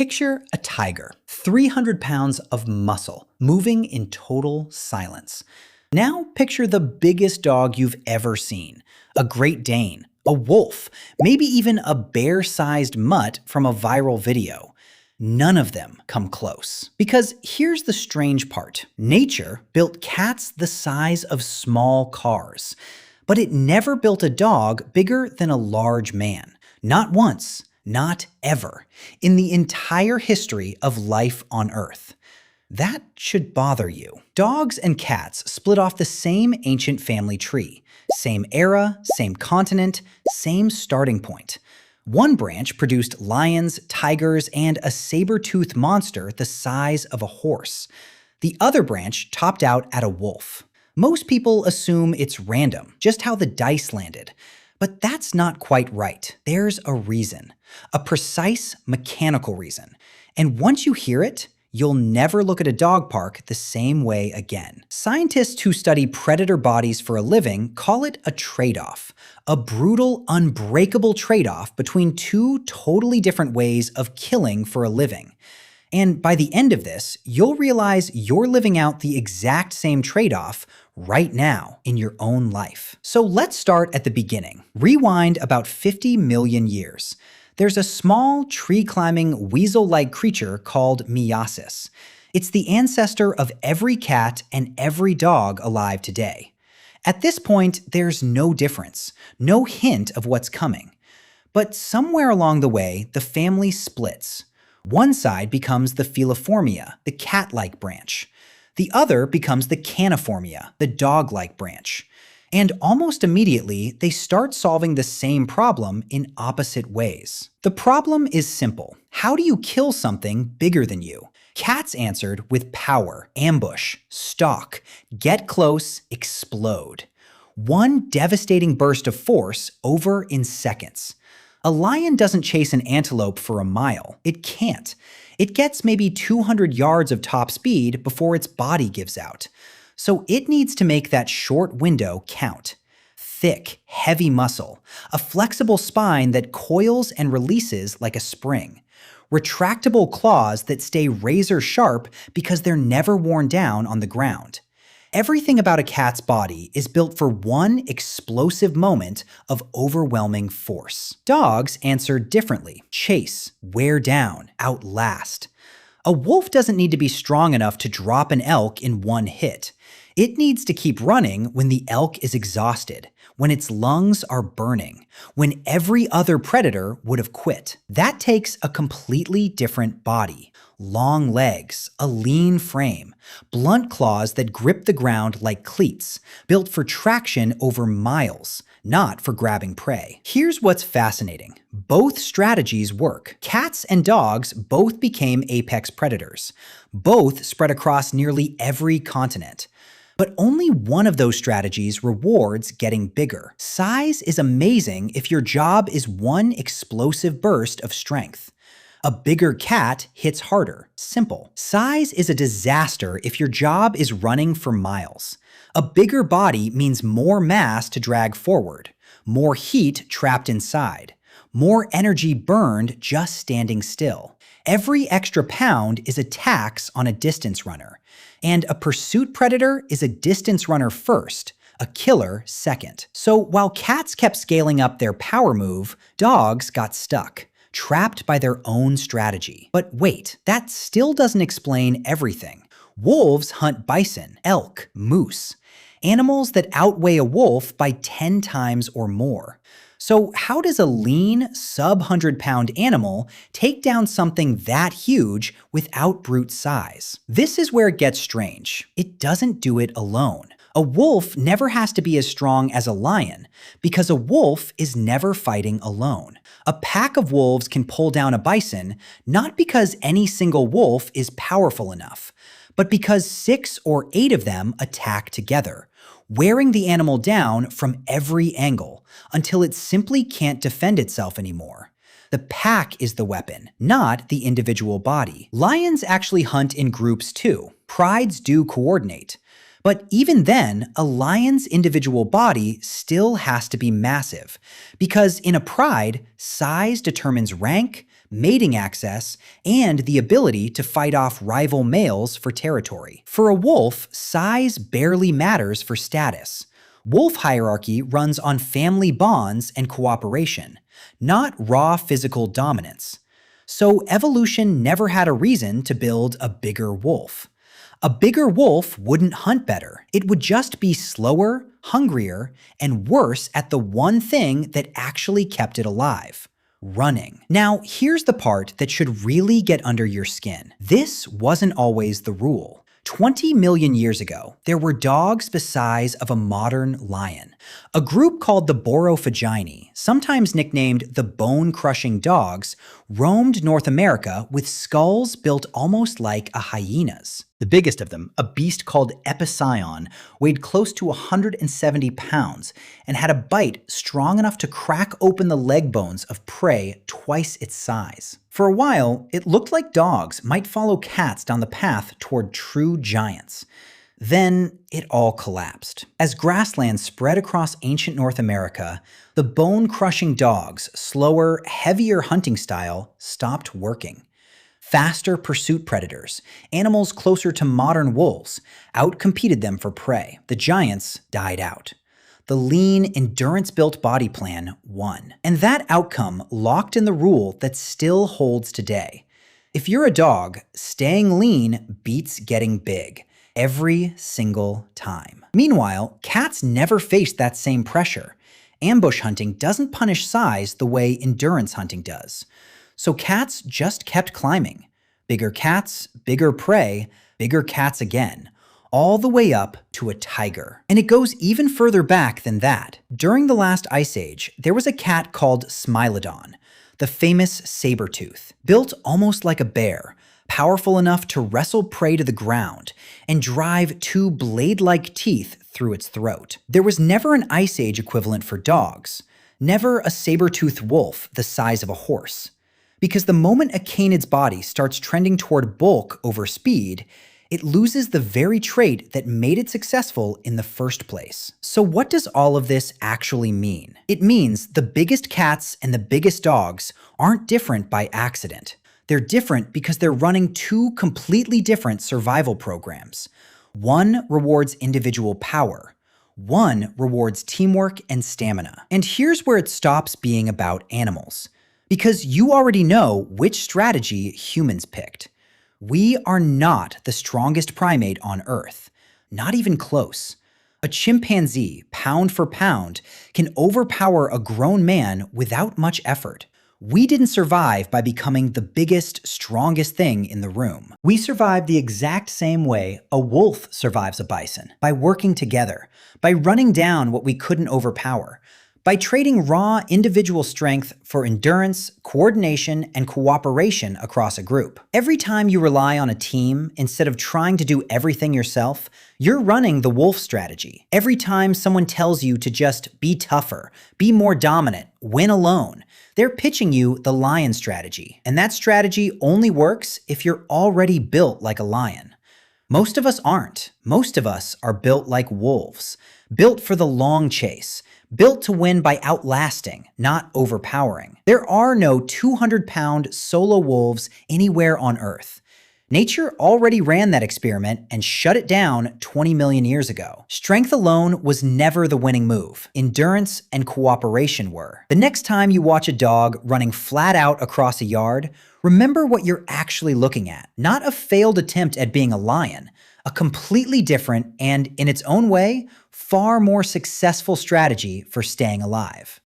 Picture a tiger, 300 pounds of muscle, moving in total silence. Now picture the biggest dog you've ever seen, a Great Dane, a wolf, maybe even a bear-sized mutt from a viral video. None of them come close. Because here's the strange part. Nature built cats the size of small cars, but it never built a dog bigger than a large man. Not once, not ever, in the entire history of life on Earth. That should bother you. Dogs and cats split off the same ancient family tree. Same era, same continent, same starting point. One branch produced lions, tigers, and a saber-toothed monster the size of a horse. The other branch topped out at a wolf. Most people assume it's random, just how the dice landed. But that's not quite right. There's a reason. A precise mechanical reason. And once you hear it, you'll never look at a dog park the same way again. Scientists who study predator bodies for a living call it a trade-off. A brutal, unbreakable trade-off between two totally different ways of killing for a living. And by the end of this, you'll realize you're living out the exact same trade-off right now in your own life. So let's start at the beginning. Rewind about 50 million years. There's a small, tree-climbing, weasel-like creature called meiosis. It's the ancestor of every cat and every dog alive today. At this point, there's no difference, no hint of what's coming. But somewhere along the way, the family splits. One side becomes the Feliformia, the cat-like branch. The other becomes the Caniformia, the dog-like branch. And almost immediately, they start solving the same problem in opposite ways. The problem is simple. How do you kill something bigger than you? Cats answered with power, ambush, stalk, get close, explode. One devastating burst of force over in seconds. A lion doesn't chase an antelope for a mile. It can't. It gets maybe 200 yards of top speed before its body gives out. So it needs to make that short window count. Thick, heavy muscle, a flexible spine that coils and releases like a spring. Retractable claws that stay razor sharp because they're never worn down on the ground. Everything about a cat's body is built for one explosive moment of overwhelming force. Dogs answer differently. Chase, wear down, outlast. A wolf doesn't need to be strong enough to drop an elk in one hit. It needs to keep running when the elk is exhausted, when its lungs are burning, when every other predator would have quit. That takes a completely different body. Long legs, a lean frame, blunt claws that grip the ground like cleats, built for traction over miles, not for grabbing prey. Here's what's fascinating. Both strategies work. Cats and dogs both became apex predators. Both spread across nearly every continent. But only one of those strategies rewards getting bigger. Size is amazing if your job is one explosive burst of strength. A bigger cat hits harder. Simple. Size is a disaster if your job is running for miles. A bigger body means more mass to drag forward, more heat trapped inside, more energy burned just standing still. Every extra pound is a tax on a distance runner. And a pursuit predator is a distance runner first, a killer second. So while cats kept scaling up their power move, dogs got stuck, trapped by their own strategy. But wait, that still doesn't explain everything. Wolves hunt bison, elk, moose, animals that outweigh a wolf by 10 times or more. So how does a lean, sub-100-pound animal take down something that huge without brute size? This is where it gets strange. It doesn't do it alone. A wolf never has to be as strong as a lion because a wolf is never fighting alone. A pack of wolves can pull down a bison not because any single wolf is powerful enough, but because 6 or 8 of them attack together, wearing the animal down from every angle until it simply can't defend itself anymore. The pack is the weapon, not the individual body. Lions actually hunt in groups too. Prides do coordinate. But even then, a lion's individual body still has to be massive, because in a pride, size determines rank, mating access, and the ability to fight off rival males for territory. For a wolf, size barely matters for status. Wolf hierarchy runs on family bonds and cooperation, not raw physical dominance. So evolution never had a reason to build a bigger wolf. A bigger wolf wouldn't hunt better. It would just be slower, hungrier, and worse at the one thing that actually kept it alive: running. Now, here's the part that should really get under your skin. This wasn't always the rule. 20 million years ago, there were dogs the size of a modern lion. A group called the Borophagini, sometimes nicknamed the bone-crushing dogs, roamed North America with skulls built almost like a hyena's. The biggest of them, a beast called Epicyon, weighed close to 170 pounds and had a bite strong enough to crack open the leg bones of prey twice its size. For a while, it looked like dogs might follow cats down the path toward true giants. Then it all collapsed. As grassland spread across ancient North America, the bone-crushing dog's slower, heavier hunting style stopped working. Faster pursuit predators, animals closer to modern wolves, outcompeted them for prey. The giants died out. The lean, endurance-built body plan won. And that outcome locked in the rule that still holds today. If you're a dog, staying lean beats getting big. Every single time. Meanwhile, cats never faced that same pressure. Ambush hunting doesn't punish size the way endurance hunting does. So cats just kept climbing. Bigger cats, bigger prey, bigger cats again. All the way up to a tiger. And it goes even further back than that. During the last ice age, there was a cat called Smilodon, the famous saber-tooth, built almost like a bear, powerful enough to wrestle prey to the ground and drive two blade-like teeth through its throat. There was never an ice age equivalent for dogs, never a saber-toothed wolf the size of a horse. Because the moment a canid's body starts trending toward bulk over speed, it loses the very trait that made it successful in the first place. So what does all of this actually mean? It means the biggest cats and the biggest dogs aren't different by accident. They're different because they're running two completely different survival programs. One rewards individual power. One rewards teamwork and stamina. And here's where it stops being about animals. Because you already know which strategy humans picked. We are not the strongest primate on Earth. Not even close. A chimpanzee, pound for pound, can overpower a grown man without much effort. We didn't survive by becoming the biggest, strongest thing in the room. We survived the exact same way a wolf survives a bison, by working together, by running down what we couldn't overpower, by trading raw individual strength for endurance, coordination, and cooperation across a group. Every time you rely on a team instead of trying to do everything yourself, you're running the wolf strategy. Every time someone tells you to just be tougher, be more dominant, win alone, they're pitching you the lion strategy. And that strategy only works if you're already built like a lion. Most of us aren't. Most of us are built like wolves, built for the long chase, built to win by outlasting, not overpowering. There are no 200-pound solo wolves anywhere on Earth. Nature already ran that experiment and shut it down 20 million years ago. Strength alone was never the winning move. Endurance and cooperation were. The next time you watch a dog running flat out across a yard, remember what you're actually looking at. Not a failed attempt at being a lion, a completely different and, in its own way, far more successful strategy for staying alive.